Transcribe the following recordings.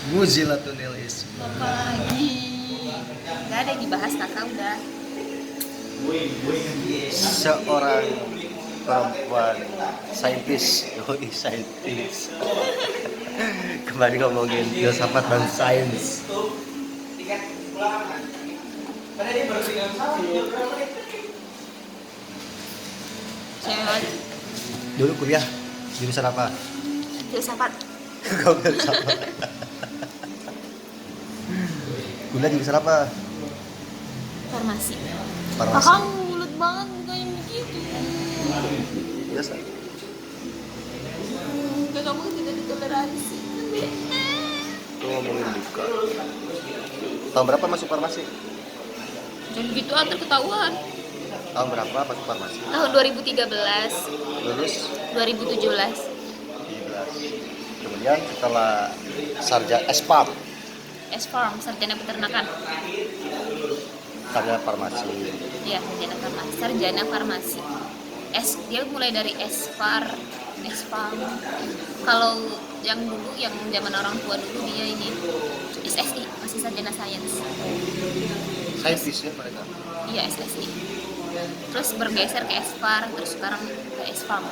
Muzilatunilisme. Apalagi nggak ada yang dibahas, kakak udah. Seorang perempuan saintis, saintis. Kembali ngomongin filsafat dan sains. Cewek Dulu kuliah jurusan apa? filsafat. Kau filsafat. Kuliah jurusan apa? Farmasi. Farmasi. Kakak mulut banget kayak begitu. Biasa. Kamu tidak ditoleransi. Tuh ngomongin buka. Tahun berapa masuk farmasi? Jangan gitu ah, ketahuan. Tahun berapa masuk farmasi? Tahun 2013, Lulus 2017. 17. Kemudian setelah sarjana SPAM, S-Farm, sarjana peternakan. sarjana farmasi. Iya, sarjana farmasi. Dia mulai dari S-Farm. Kalau yang dulu, yang zaman orang tua dulu, dia ini SSI, masih sarjana sains. Saintis ya mereka. Iya, SSI. Terus bergeser ke S-Farm, terus sekarang ke S-Farm.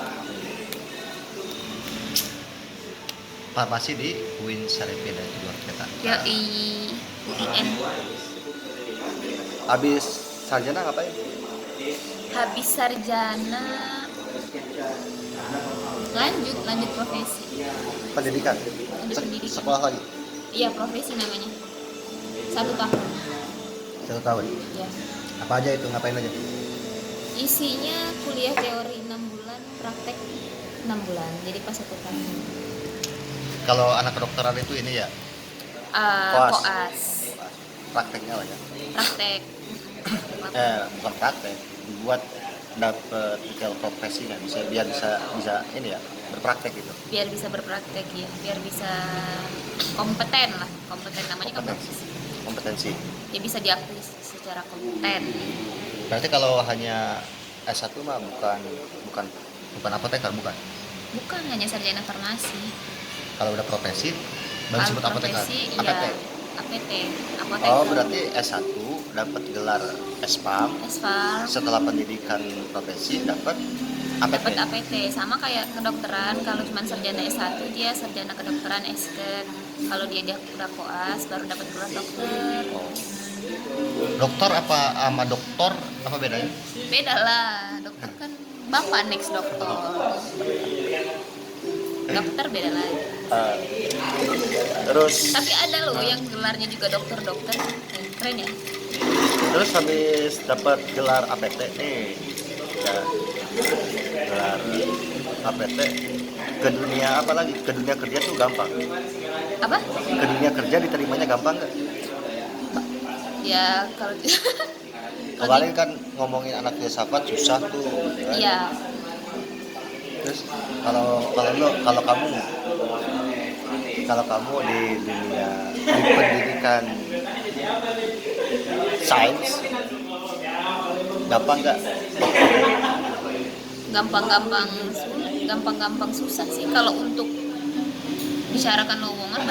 Farmasi di UIN Saripeda itu luar kota. Ya, UIN. Habis sarjana ngapain? Habis sarjana lanjut profesi. Pendidikan. Lanjut pendidikan. Sekolah lagi. Iya, profesi namanya. 1 tahun. 1 tahun. Ya. Apa aja itu, ngapain aja? Isinya kuliah teori 6 bulan, praktek 6 bulan. Jadi pas 1 tahun. Kalau anak kedokteran itu ini ya, Koas. prakteknya lah ya. Praktek. Bukan praktek, buat dapet skill profesi kan, biar bisa ini ya, berpraktek gitu. Biar bisa berpraktek ya, biar bisa kompeten lah. Kompeten namanya Kompetensi. Ya bisa diakui secara kompeten. Berarti kalau hanya S1 mah bukan apoteker, bukan. Bukan hanya sarjana farmasi. Kalau udah profesi baru disebut apoteker. Iya, APT. APT. Apoteker. Oh, berarti S1 dapat gelar SPAM. SPAM. Setelah pendidikan profesi dapat APT. Dapat APT, sama kayak kedokteran. Kalau cuma sarjana S1, dia sarjana kedokteran S.Ke. Kalau dia udah koas baru dapat gelar dokter. Oh. Dokter apa sama doktor apa bedanya? Beda lah, dokter kan bapak next dokter. Dokter beda lagi. Terus Tapi ada loh yang gelarnya juga dokter-dokter. Keren ya. Terus habis dapat gelar APT nih, ya, gelar APT ke dunia apa lagi? Ke dunia kerja tuh gampang. Apa? Ke dunia kerja diterimanya gampang nggak? Ya kalau Kemarin kan ngomongin anak filsafat susah tuh. Kan? Iya. Terus kalau kamu di dunia di pendidikan sains gampang nggak? Gampang-gampang susah sih. Kalau untuk bicarakan lowongan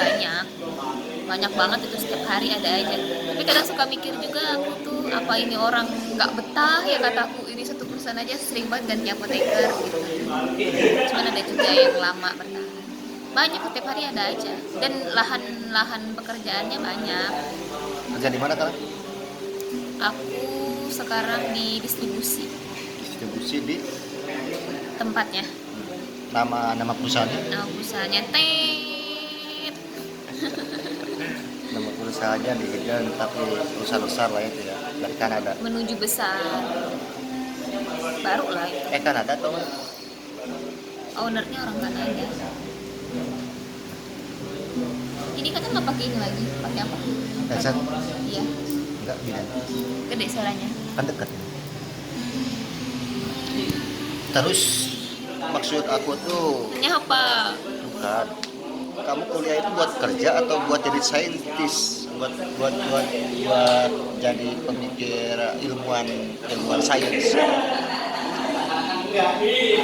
banyak banget itu, setiap hari ada aja. Tapi kadang suka mikir juga aku tuh, apa ini orang nggak betah ya, kataku ini satu perusahaan aja sering banget ganti apoteker gitu. Cuman ada juga yang lama bertahan. Banyak, setiap hari ada aja, dan lahan pekerjaannya banyak. Kerja di mana kan? Aku sekarang di distribusi Di tempatnya. nama perusahaannya? Nama perusahaannya Nama perusahaannya di Hidden, tapi perusahaan besar lah itu ya, dari Kanada. menuju besar, baru lah itu. Kanada atau mana? Ownernya orang Kanada. Ini kan nggak pakai ini lagi, pakai apa? Headset? Iya, Enggak, gini. gede suaranya. Kan dekat. Terus maksud aku tuh Ini apa? bukan, kamu kuliah itu buat kerja atau buat jadi saintis, buat jadi pemikir ilmuwan sains?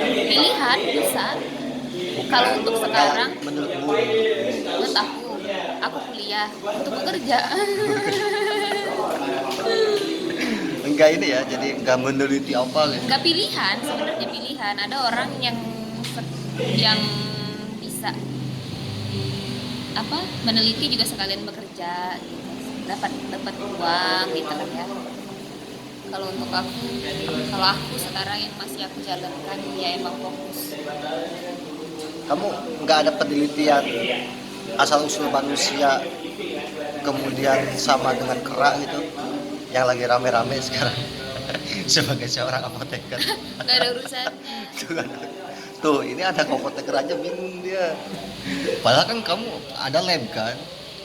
Pilihan bisa. Kalau untuk sekarang, Menurutmu menurut aku aku kuliah, untuk bekerja. Enggak ini ya, jadi enggak meneliti apa gitu. Nggak pilihan, sebenarnya pilihan. Ada orang yang bisa apa meneliti juga sekalian bekerja gitu. dapat uang gitu lah ya. Kalau untuk aku, kalau aku sekarang yang masih aku jalankan ya emang fokus. Kamu nggak ada penelitian asal usul manusia kemudian sama dengan kera gitu yang lagi rame-rame sekarang sebagai seorang apoteker. Nggak ada urusannya. Tuh ini ada apoteker aja bingung dia. Padahal kan kamu ada lab kan?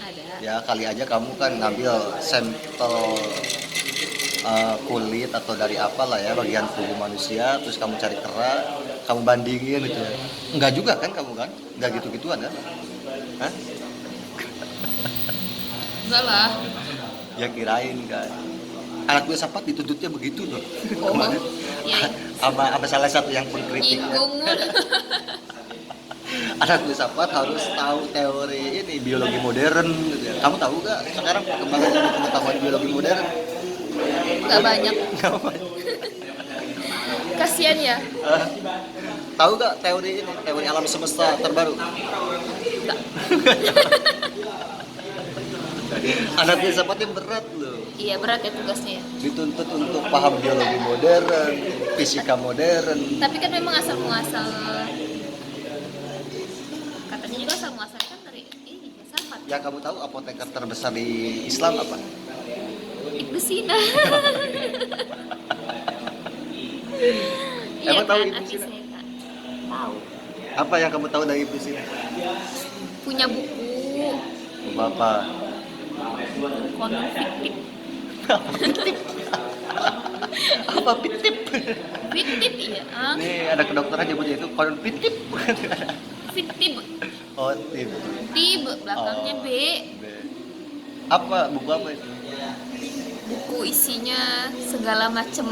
Ada. Ya kali aja kamu kan ngambil sampel kulit atau dari apa lah ya bagian tubuh manusia, terus kamu cari kera, kamu bandingin gitu ya. Enggak juga kan kamu kan? Enggak gitu-gituan kan? Hah? Enggak lah. Ya kirain kan. Anak gue sempat dituntutnya begitu tuh. Oh, Kemarin. ya. Sama salah satu yang pengkritik. Nyinggung. Anak filsafat harus tahu teori ini biologi modern gitu ya. Kamu tahu gak sekarang perkembangan pengetahuan biologi modern? Nggak banyak. Nggak banyak. Kasian ya. Tahu gak teori ini, teori alam semesta terbaru? Nggak. Anak filsafatnya berat loh. Iya berat ya tugasnya. Dituntut untuk paham biologi modern, fisika modern. Tapi kan memang asal muasal, katanya juga asal muasal kan dari ini filsafat. Ya kamu tahu apoteker terbesar di Islam apa? Ibnu Sina. Emang tahu Ibnu Ibnu Sina? Sina? Tahu. Apa yang kamu tahu dari Ibnu Sina? Punya buku Bapak. konon fiktif. Apa pitip? Fiktif iya. Nih ada kedokteran nyebutnya itu konon pitip. Fiktif. Oh, tip. Tib belakangnya Oh, B. B. Apa buku apa itu? Buku isinya segala macam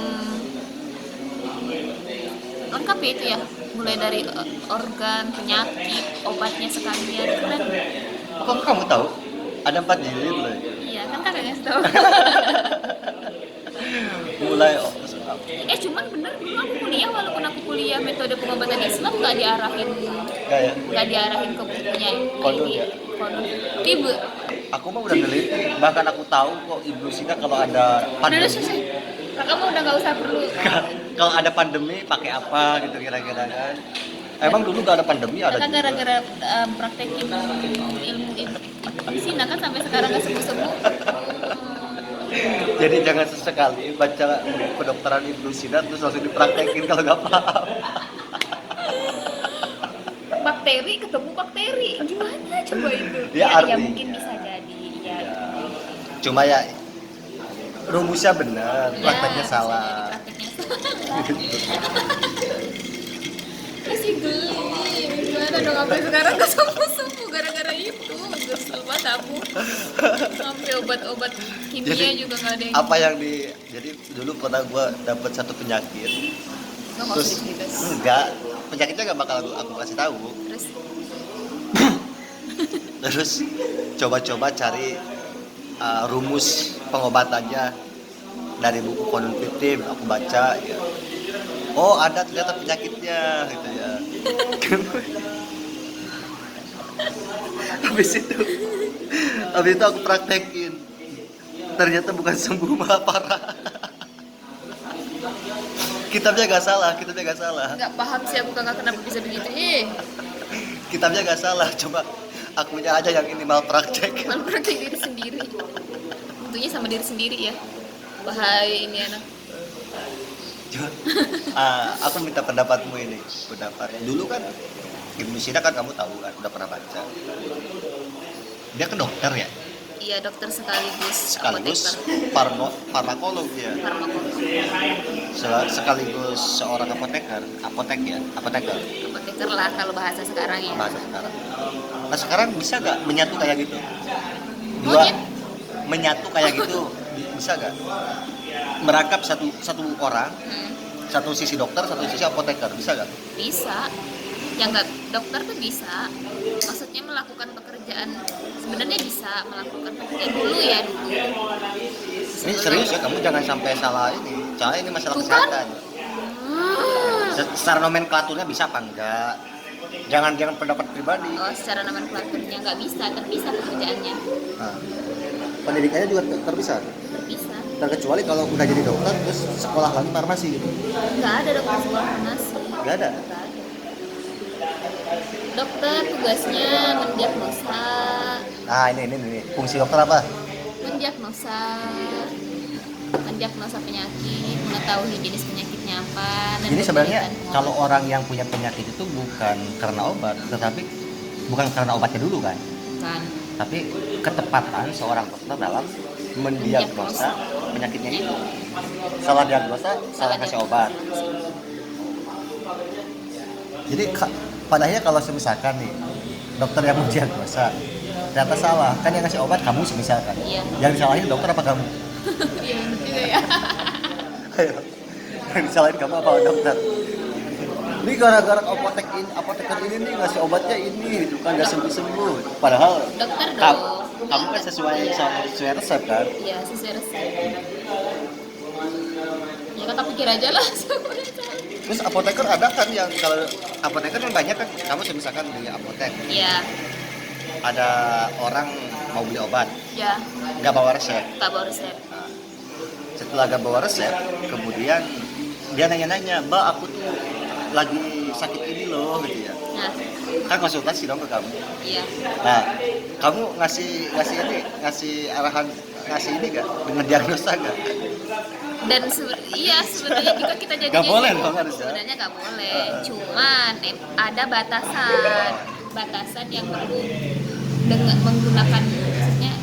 lengkap ya itu ya, mulai dari organ, penyakit, obatnya sekalian. Keren. Kok kamu tahu? Ada 4 jilid loh. Iya kan kakak nggak tahu. Mulai Cuman bener dulu aku kuliah, walaupun aku kuliah metode pengobatan Islam kayak nggak diarahin ke bukunya Konon ini ya? konon tibe. aku mah udah neliti, bahkan aku tahu kok Ibnu Sina kalau ada Udah pandemi selesai. Kakak mah udah nggak usah perlu. kalau ada pandemi pakai apa gitu kira-kira kan. Emang dulu gak ada pandemi ada Kakak juga. gara-gara praktekin ilmu Ibnu Sina kan sampai sekarang nggak sembuh-sembuh. Jadi jangan sesekali baca kedokteran Ibnu Sina terus langsung dipraktekin kalau nggak paham. Bakteri ketemu bakteri, gimana coba itu? Ya, Ya artinya. mungkin bisa jadi. Ya, Cuma ya rumusnya benar, ya, prakteknya bisa salah. jadi prakteknya. Masih geli. Gimana dong sampai sekarang nggak sembuh-sembuh gara-gara itu. Kesel banget aku. Sampai obat-obat kimia Jadi juga nggak ada yang. apa yang jadi dulu pernah gua dapat satu penyakit. Nggak mau Terus sedikit. enggak, penyakitnya nggak bakal aku kasih tahu. Terus Terus coba-coba cari rumus pengobatannya dari buku Konon Fiktif, aku baca ya. Oh ada ternyata penyakitnya gitu ya. habis itu aku praktekin, ternyata bukan sembuh malah parah. Kitabnya gak salah nggak paham sih aku kakak kenapa bisa begitu. kitabnya gak salah, coba akunya aja yang ini malpraktek. Malah praktek diri sendiri. Tentunya sama diri sendiri ya. Bahaya ini anak. Aku minta pendapatmu ini. Dulu kan Ibnu Sina kan kamu tahu kan, udah pernah baca. Dia kan dokter ya, Iya dokter sekaligus farmakolog ya, farmakologi. sekaligus seorang apoteker Apoteker lah kalau bahasa sekarang ya. bahasa sekarang. Nah sekarang bisa gak menyatu kayak gitu? Monyet. Menyatu kayak gitu bisa gak? Merakap satu orang, satu sisi dokter, satu sisi apoteker, bisa gak? Bisa. Ya nggak, dokter tuh bisa, maksudnya melakukan pekerjaan, sebenarnya bisa melakukan pekerjaan dulu ya dulu. Ini serius ya, kamu jangan sampai salah ini. Soalnya ini masalah Tuh kan? kesehatan. Secara nomenklaturnya bisa apa enggak? Jangan pendapat pribadi. Oh, secara nomenklaturnya nggak bisa, terpisah pekerjaannya. Nah, pendidikannya juga terpisah. Terpisah. Terkecuali kalau udah jadi dokter terus sekolah lagi farmasi gitu. Nggak ada dokter sekolah farmasi. Nggak ada. Nggak ada. Dokter tugasnya mendiagnosa, Nah ini fungsi dokter apa? mendiagnosa penyakit, mengetahui jenis penyakitnya apa. Dan Jadi sebenarnya memberikan kalau orang yang punya penyakit itu bukan karena obat, tetapi bukan karena obatnya dulu kan, kan tapi ketepatan seorang dokter dalam mendiagnosa penyakitnya itu. Salah diagnosa, salah kasih obat. Jadi padahal kalau misalkan nih dokter yang mendiagnosa ternyata salah, kan yang ngasih obat kamu misalkan. Iya. Yang disalahin dokter apa kamu? Iya bener juga ya. Ayo. Yang disalahin kamu apa dokter? Ini gara-gara apoteker ini nih ngasih obatnya ini gitu kan nggak sembuh. Padahal Dokter dong. kamu kan sesuai resep kan? Iya, sesuai resep. Ya kata pikir aja lah. Terus apoteker ada kan yang kalau apoteker kan banyak kan, kamu misalkan di apotek Iya, ada orang mau beli obat ya, nggak bawa resep. tak bawa resep. Setelah nggak bawa resep, kemudian dia nanya-nanya, Mbak aku tuh lagi sakit ini loh gitu ya. Nah, Kan konsultasi dong ke kamu. iya. Nah, kamu ngasih arahan, ngasih ini gak? Dengan diagnosa gak? Dan iya sebenarnya juga kita jadi Gak boleh dong harusnya. sebenarnya nggak boleh. Cuman ada batasan yang perlu dengan menggunakan, maksudnya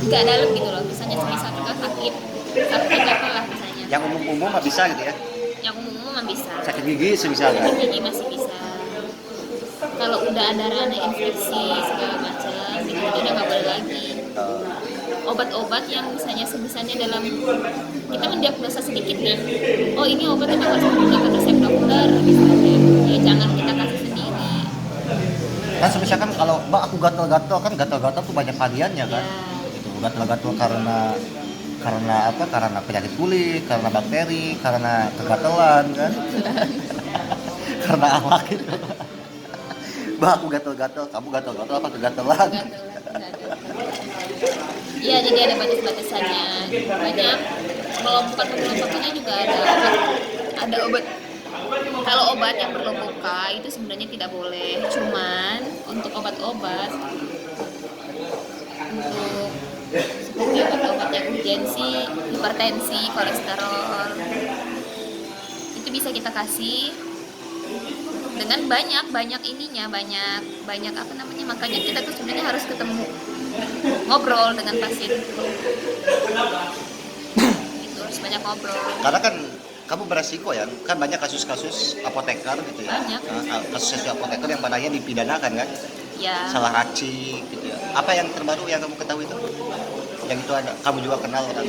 nggak dalam gitu loh. Misalnya semisal kita sakit apa lah misalnya. Yang umum-umum nggak bisa gitu ya? Yang umum mah bisa. Sakit gigi misalnya. Sakit gigi masih bisa. Kalau udah ada ranah infeksi segala macam, itu udah nggak boleh lagi. Obat-obat yang misalnya sebisanya dalam kita mendiagnosa sedikit nih, oh ini obat memang harus menggunakan resep dokter misalnya, ya jangan kita kasih sendiri. Kan misalkan kalau Mbak aku gatal-gatal, kan gatal-gatal tuh banyak variannya kan? Ya, Gitu. Gatal-gatal karena apa? Karena penyakit kulit, karena bakteri, karena kegatelan kan? Karena apa gitu? Mbak aku gatal-gatal, kamu gatal-gatal apa kegatelan? iya jadi ada batas-batasannya, banyak kelompok-kelompoknya juga ada obat. Kalau obat yang berloboka itu sebenarnya tidak boleh, cuman untuk obat-obat untuk seperti obat-obat yang urgensi, hipertensi, kolesterol itu bisa kita kasih dengan banyak ininya, banyak apa namanya, makanya kita tuh sebenarnya harus ketemu, ngobrol dengan pasien itu harus banyak ngobrol. Karena kan kamu beresiko ya, kan banyak kasus-kasus apoteker gitu ya. Banyak. Nah, kasus apoteker yang padanya dipidanakan kan, Ya, salah racik gitu ya. Apa yang terbaru yang kamu ketahui itu? Yang itu ada, kamu juga kenal kan?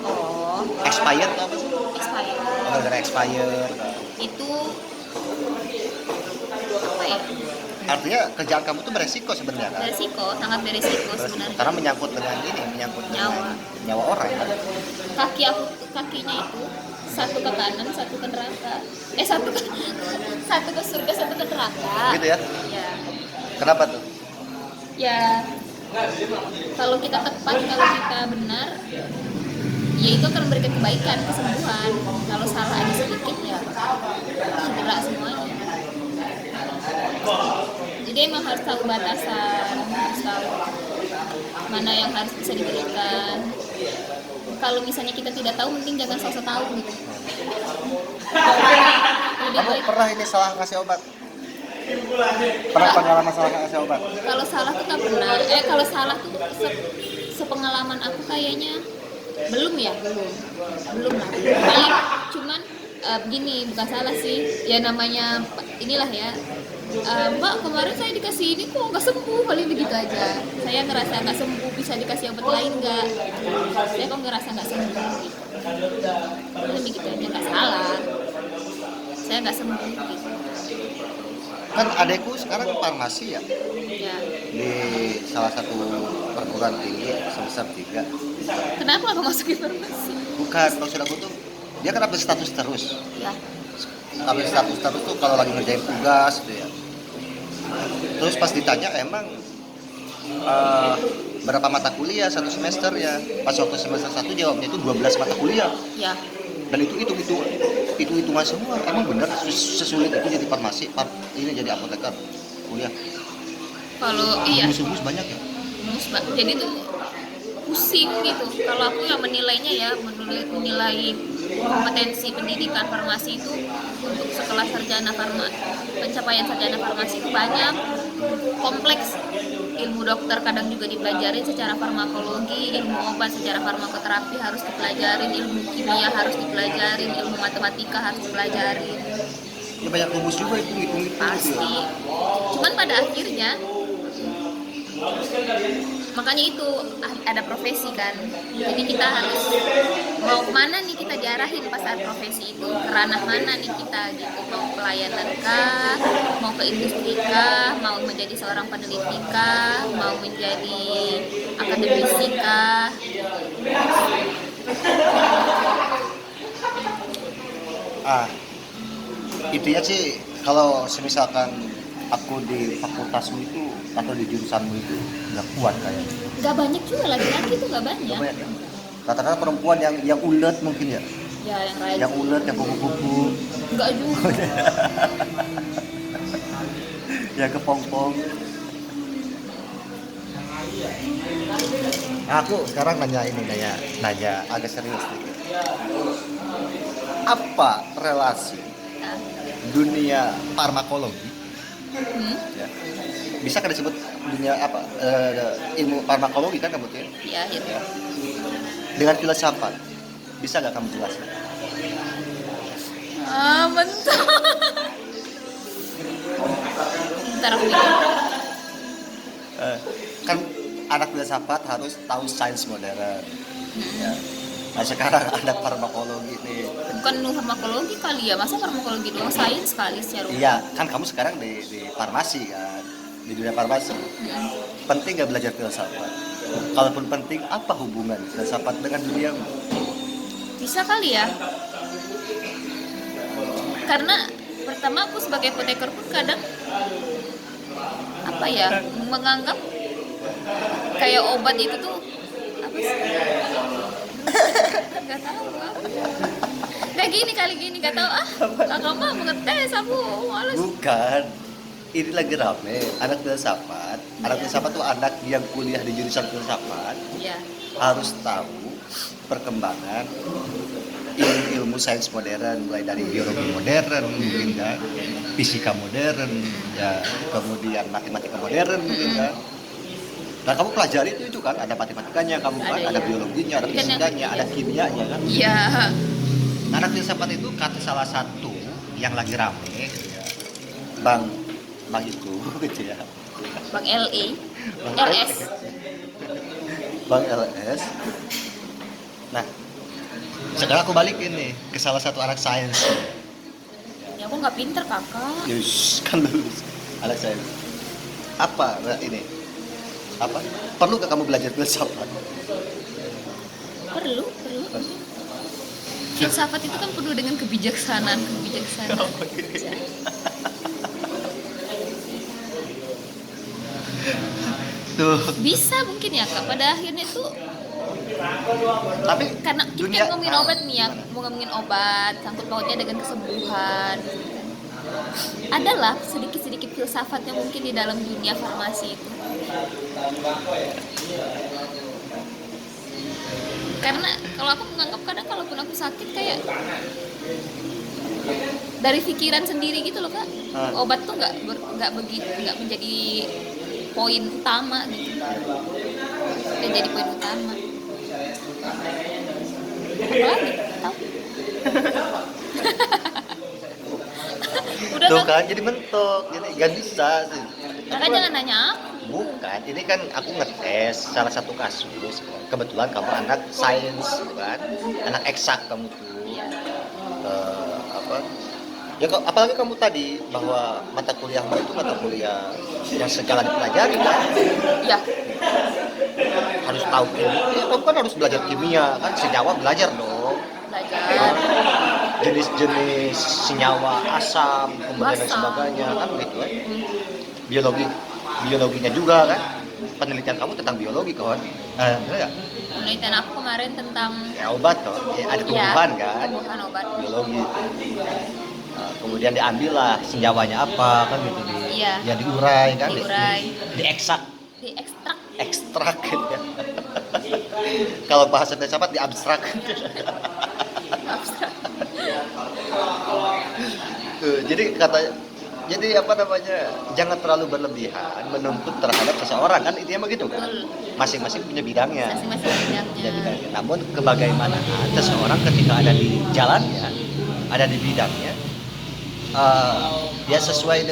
oh, Expired atau apa sih? expired Oh, gara-gara expired. itu apa ya, Artinya kerjaan kamu tuh beresiko sebenarnya kan? beresiko, sangat beresiko sebenarnya. Karena menyangkut dengan nyawa orang kan? Kakinya itu satu ke kanan, satu ke neraka. Satu ke surga, satu ke neraka. Gitu ya? Ya. Kenapa tuh? Ya, kalau kita tepat, kalau kita benar, ya itu akan memberikan kebaikan, kesembuhan. Kalau salah aja sedikit ya cedera semuanya. Jadi emang harus tahu batasan, harus tahu mana yang harus bisa diberikan. Kalau misalnya kita tidak tahu, mending jangan sok-sok tahu gitu. Lebih Kamu baik. pernah ini salah ngasih obat? Pernah pengalaman salah ngasih obat? Kalau salah tuh nggak pernah. Kalau salah tuh sepengalaman aku kayaknya belum ya, belum lah. Paling cuman begini, bukan salah sih. Ya namanya inilah ya. Mbak kemarin saya dikasih ini kok nggak sembuh, paling begitu aja. Saya ngerasa nggak sembuh, bisa dikasih obat lain nggak? Saya kok ngerasa nggak sembuh. Gitu. Paling begitu aja, nggak salah. Saya nggak sembuh gitu. Kan adekku sekarang farmasi ya Ya. di salah satu perguruan tinggi semester 3. Kenapa nggak masukin farmasi? Bukan, maksud aku tuh dia kan update status terus. Ya. Update status terus tuh kalau lagi ngerjain tugas gitu ya. Terus pas ditanya emang eh, berapa mata kuliah satu semester ya. Pas waktu semester 1 jawabnya itu 12 mata kuliah. Ya. Dan itu hitungan semua. Emang benar sesulit itu jadi farmasi, ini jadi apoteker kuliah. Kalau iya, Rumus banyak ya. jadi tuh pusing gitu. Kalau aku yang menilainya ya, menilai kompetensi pendidikan farmasi itu untuk sekelas sarjana pencapaian sarjana farmasi itu banyak, kompleks. Ilmu dokter kadang juga dipelajarin secara farmakologi, ilmu obat secara farmakoterapi harus dipelajarin, ilmu kimia harus dipelajarin, ilmu matematika harus dipelajarin. Ya banyak rumus juga itu hitung Pasti. Cuman pada akhirnya makanya itu ada profesi kan, jadi kita harus mau kemana nih, kita diarahin pas saat profesi itu ke ranah mana nih kita gitu, mau pelayanan kah, mau ke industri kah, mau menjadi seorang peneliti kah, mau menjadi akademisi kah. Intinya sih kalau semisalkan aku di fakultasmu itu atau di jurusanmu itu nggak kuat kayaknya. Gak banyak juga laki-laki tuh, gak banyak. Nggak banyak ya. Rata-rata perempuan yang ulet mungkin ya, Ya yang rajin. yang ulet, yang kupu-kupu, Enggak juga. yang kepompong. Nah, aku sekarang nanya agak serius nih. Apa relasi Nah, dunia farmakologi ya, bisa kan disebut dunia apa ilmu farmakologi kan kamu tuh ya, ya gitu. ya, dengan filsafat bisa nggak kamu jelaskan? Bentar. Bentar aku mikir. Kan anak filsafat harus tahu sains modern ya. Nah sekarang anak farmakologi nih, Bukan farmakologi kali ya, masa farmakologi doang, sains kali secara umum. iya kan kamu sekarang di farmasi kan, di dunia farmasi. Penting nggak belajar filsafat? Kalaupun penting, apa hubungan filsafat dengan dunia? Bisa kali ya, karena pertama aku sebagai apoteker pun kadang apa ya, menganggap kayak obat itu tuh apa sih, nggak tahu apa. Kayak gini nggak tahu kakak mah mengetes aku males. Bukan, ini lagi rame anak filsafat. Anak filsafat tuh anak yang kuliah di jurusan filsafat Ya. harus tahu perkembangan ilmu sains modern, mulai dari biologi modern mungkin kan, fisika modern ya, kemudian matematika modern mungkin kan. Nah kamu pelajari itu kan, ada matematikanya kamu kan, ada ya. biologinya, ada Tapi kan fisikanya, ada ya. kimianya kan. Iya. Anak filsafat itu kata salah satu yang lagi rame gitu ya, bang itu gitu ya, Bang LE, Bang LS. Bang LS. Nah sekarang aku balikin nih ke salah satu anak sains. Ya aku nggak pinter kakak. Yus, kan lulus anak sains. Apa ini? Apa? Perlukah kamu belajar filsafat? Perlu. Filsafat itu kan penuh dengan kebijaksanaan. Tuh. Bisa mungkin ya kak, pada akhirnya tuh Tapi karena kita dunia- ngomongin obat nih ya, mau ngomongin obat, sangkut pautnya dengan kesembuhan. Adalah sedikit-sedikit filsafatnya mungkin di dalam dunia farmasi itu. Karena kalau aku menganggap kadang kalaupun aku sakit kayak dari pikiran sendiri gitu loh kak. Obat tuh nggak menjadi poin utama gitu. Nggak jadi poin utama. Apalagi tahu. Udah tuh kan? kan jadi mentok, jadi nggak bisa sih. Kakak jangan nanya aku. Bukan, ini kan aku ngetes salah satu kasus. Kebetulan kamu anak sains, kan? Anak eksak kamu tuh. Iya. Apa? Ya, apalagi kamu tadi bahwa mata kuliahmu itu mata kuliah yang segala dipelajari kan, Ya, harus tahu kimia. Ya, kamu kan harus belajar kimia kan, senyawa belajar dong. belajar Jenis-jenis senyawa, asam, kemudian dan Basa. sebagainya kan begitu kan. Hmm. Biologinya juga kan. Penelitian kamu tentang biologi kawan. Benar nggak? Penelitian aku kemarin tentang Ya obat kok. Ya, ada tumbuhan kan. tumbuhan obat. Biologi. Nah, kemudian diambillah senjawanya apa kan gitu Iya. ya diurai kan, Diurai, diekstrak, diekstrak. gitu ya. Kalau bahasa filsafat diabstrak. Abstrak. Jadi apa namanya, jangan terlalu berlebihan menuntut terhadap seseorang kan, intinya begitu kan. Betul. Masing-masing punya bidangnya. Masing-masing bidangnya. Namun kebagaimanaan seseorang ketika ada di jalannya, ada di bidangnya, dia sesuai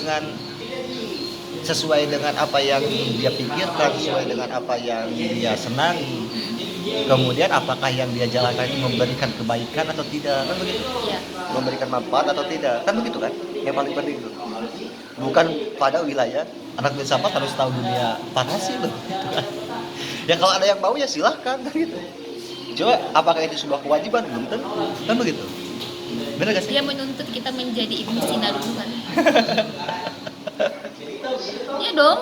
dengan apa yang dia pikirkan, sesuai dengan apa yang dia senangi. Kemudian apakah yang dia jalankan itu memberikan kebaikan atau tidak, kan begitu? Iya. Memberikan manfaat atau tidak, kan begitu kan? Yang paling penting itu. Bukan pada wilayah anak filsafat harus tahu dunia farmasi loh. Ya kalau ada yang mau ya silahkan kan gitu. Coba apakah itu sebuah kewajiban? Belum tentu, kan begitu. Benar gak sih? Dia menuntut kita menjadi Ibnu Sina dulu kan. Iya dong.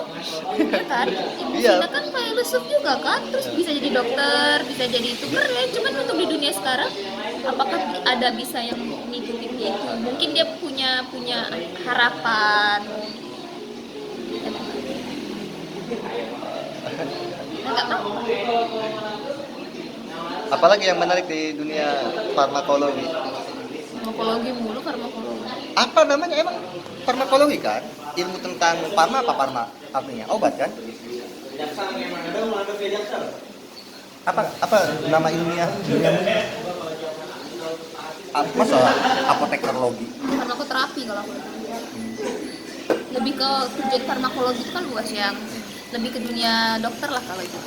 Iya kan? Ibnu Iya. Sina kan filsuf juga kan. Terus bisa jadi dokter, bisa jadi itu keren. Cuman untuk di dunia sekarang, apakah ada bisa yang mengikuti itu? Mungkin dia punya harapan. Enggak tahu. Apalagi yang menarik di dunia farmakologi? Farmakologi mulu, farmakologi. Apa namanya emang? Farmakologi kan? Ilmu tentang farma apa farma? Artinya obat kan? Apa nama ilmiah? Masa apotekologi? Farmakoterapi kalau aku. Lebih ke tujuan farmakologi itu kan luas, yang lebih ke dunia dokter lah kalau itu.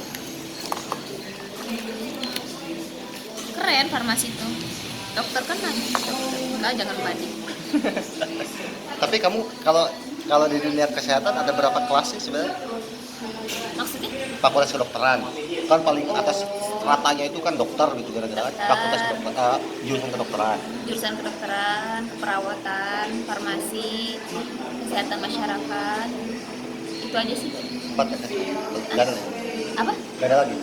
Keren farmasi itu. Dokter kan panik. Enggak, jangan panik. Tapi kamu kalau di dunia kesehatan ada berapa kelas sih sebenarnya? Maksudnya? Fakultas kedokteran kan paling atas ratanya itu kan dokter gitu gara-gara Dokter. fakultas kedokteran, jurusan kedokteran. Jurusan kedokteran, keperawatan, farmasi, kesehatan masyarakat. Itu aja sih. 4 kan? Gak ada, Apa? gak ada lagi.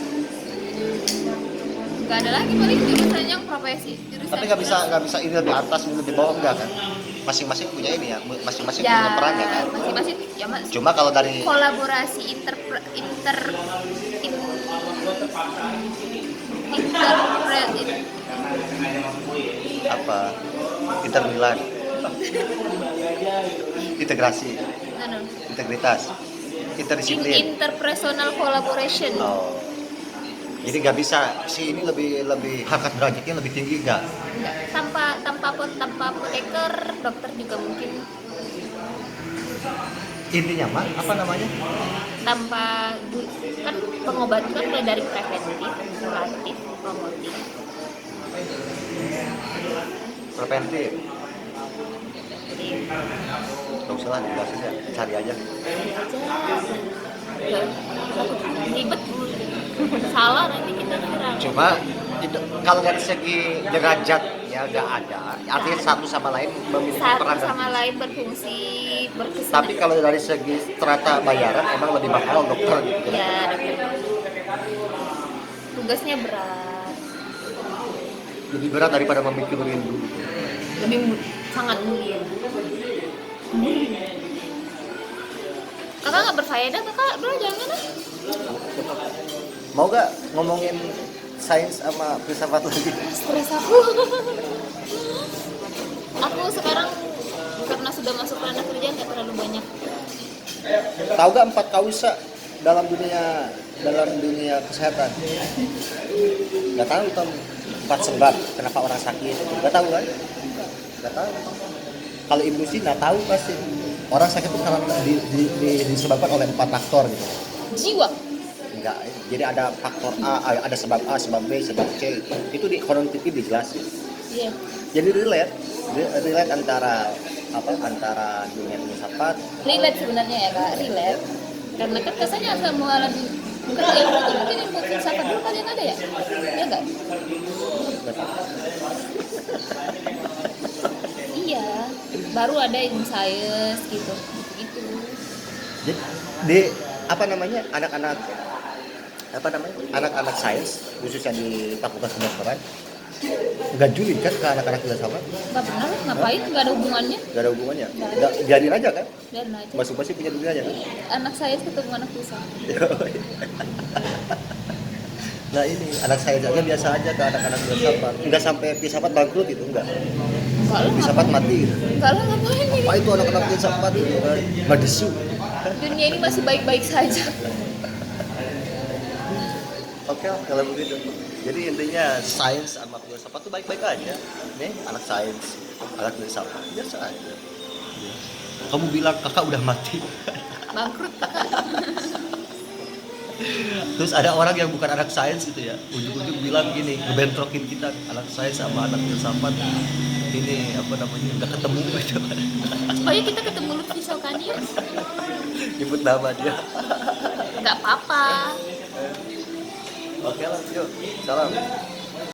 Gak ada lagi paling jurusan yang profesi. Jurusan Tapi nggak bisa ini lebih atas, ini lebih bawah, enggak kan? Masing-masing punya ini ya, masing-masing ya, punya perannya kan. masing-masing ya mas. Cuma kalau dari Kolaborasi apa intermilan, integrasi, integritas, interdisiplin. interpersonal collaboration. Oh. Jadi nggak bisa si ini lebih harkat derajatnya lebih tinggi nggak? Enggak, tanpa apoteker, dokter juga mungkin Intinya mah apa namanya? tanpa kan pengobatan kan mulai dari preventif, kuratif, promotif. Preventif. Jadi Nggak usah lah dijelasin ya, cari aja. ribet salah nanti kita kira. Cuma itu kalau dari segi derajat ya nggak ada. Artinya satu sama lain memiliki Satu peran. sama lain berfungsi berkesinambungan. Tapi kalau dari segi strata bayaran emang lebih mahal dokter gitu. Ya, dokter. Tugasnya berat, Lebih berat daripada memikir rindu. sangat mulia. Kakak nggak berfaedah, kakak bro jangan ah. Mau gak ngomongin sains sama filsafat lagi? Stres aku. Aku sekarang karena sudah masuk ranah kerja nggak terlalu banyak. Tahu gak 4 kausa dalam dunia kesehatan? Gak tahu Tom. 4 sebab kenapa orang sakit. Gak tahu kan? Gak tahu. Kalau Ibnu Sina tahu pasti. Orang sakit itu karena disebabkan oleh 4 faktor gitu. Jiwa. Enggak, jadi ada faktor ada sebab A, sebab B, sebab C. Itu di kognitif dijelasin. Iya. Jadi relate antara apa antara dunia filsafat. Relate sebenarnya ya kak, relate. Karena kan kesannya asal mualan bukan yang itu mungkin ilmu filsafat dulu kalian ada ya? Ya enggak? Iya, baru ada ilmu sains gitu. Gitu. Jadi di apa namanya anak-anak apa namanya anak-anak sains khususnya di Fakultas Kedokteran nggak julid kan ke anak-anak filsafat? Enggak pernah, ngapain? Enggak ada hubungannya. Nggak ada hubungannya. Nggak, biarin aja kan? Dan aja. Masing-masing punya dunia aja kan? Anak sains ketemu anak filsafat. Nah ini anak sains aja biasa aja ke anak-anak filsafat. Nggak sampai filsafat bangkrut itu enggak. Enggak lah, Filsafat mati. Gitu. enggak lah ngapain ini? Apa itu anak-anak filsafat gitu kan? Madesu. Dunia ini masih baik-baik saja. Oke lah kalau begitu. Jadi intinya sains sama filsafat tuh baik-baik aja. Nih anak sains, anak filsafat biasa aja. Kamu bilang kakak udah mati. Bangkrut. Terus ada orang yang bukan anak sains gitu ya, ujung-ujung bilang gini, ngebentrokin kita anak sains sama anak filsafat. Ini apa namanya nggak ketemu gitu. Oh ya kita ketemu Lutfi Sokanius. Nyebut nama dia. Enggak apa-apa. Oke lah, yuk, salam.